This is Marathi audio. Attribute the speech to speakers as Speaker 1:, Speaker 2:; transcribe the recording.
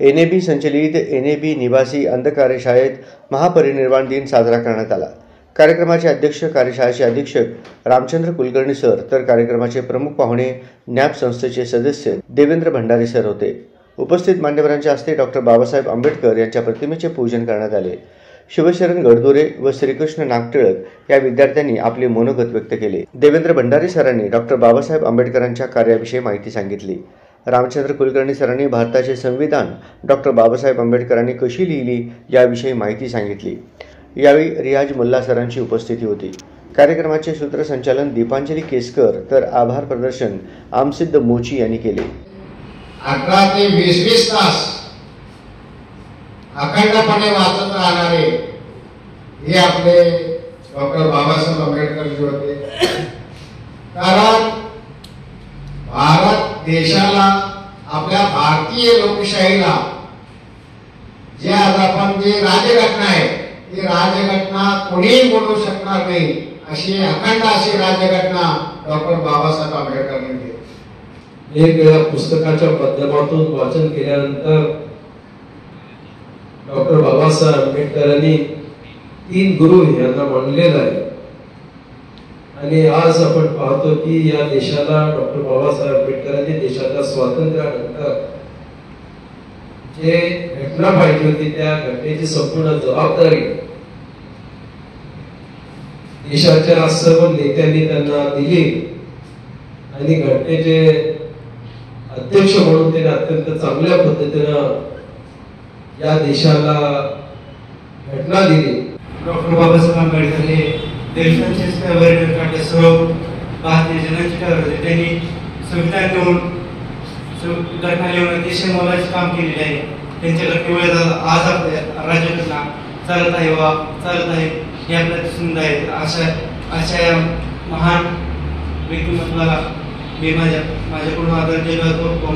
Speaker 1: NAB संचलित NAB निवासी अंध कार्यशाळेत महापरिनिर्वाण दिन साजरा करण्यात आला। कार्यक्रमाचे अध्यक्ष कार्यशाळेचे अधीक्षक रामचंद्र कुलकर्णी सर तर कार्यक्रमाचे प्रमुख पाहुणे NAB संस्थेचे सदस्य देवेंद्र भंडारी सर होते। उपस्थित मान्यवरांच्या हस्ते डॉक्टर बाबासाहेब आंबेडकर यांच्या प्रतिमेचे पूजन करण्यात आले। शिवशरण गडदोरे व श्रीकृष्ण नागटिळक या विद्यार्थ्यांनी आपले मनोगत व्यक्त केले। देवेंद्र भंडारी सरांनी डॉक्टर बाबासाहेब आंबेडकरांच्या कार्याविषयी माहिती सांगितली। रामचंद्र कुलकर्णी सरांनी भारताचे संविधान डॉक्टर बाबासाहेब आंबेडकरांनी कशी लिहिली याविषयी माहिती सांगितली। यावेळी रियाज मुल्ला सरांची उपस्थिती होती। कार्यक्रमाचे सूत्रसंचालन दीपांजली केसकर तर आभार प्रदर्शन आमसिद्ध मोची यांनी केले।
Speaker 2: 18 ते 20 तास अखंडपणे वाचत राहणारे हे आपले डॉक्टर बाबासाहेब आंबेडकर जी होते। कारण भारत देशाला आपल्या भारतीय लोकशाहीला जे आज आपण जे राज्यघटना आहे ती राज्यघटना कोणीही बोलू शकणार नाही अशी अखंड अशी राज्यघटना डॉक्टर बाबासाहेब आंबेडकरांनी दिली।
Speaker 3: वेगवेगळ्या पुस्तकाच्या माध्यमातून वाचन केल्यानंतर डॉक्टर बाबासाहेब आंबेडकरांनी 3 गुरु यांना मानलेलं आहे आणि आज आपण पाहतो की या देशाला डॉक्टर बाबासाहेब आंबेडकरांनी देशाच्या स्वातंत्र्यानंतर जे घटना पाहिजे होती त्या घटनेची संपूर्ण जबाबदारी देशाच्या सर्व नेत्यांनी त्यांना दिली आणि घटनेचे अध्यक्ष म्हणून त्यांनी अत्यंत चांगल्या पद्धतीनं या देशाला घटना दिली।
Speaker 4: डॉक्टर बाबासाहेब आंबेडकर हे देशाचे सर्व भारतीय जनांचे होते। त्यांनी संविधान लिहून घटना लिहून अतिशय मोलाचे काम केलेले आहे। त्यांच्याकडे केवळ आज आपल्या राज्यघटना चालत आहे वा चालत आहे हे आपल्याला दिसून आहे। अशा महान व्यक्तिमत्वाला मी माझ्याकडून आदरांजली वाहतो।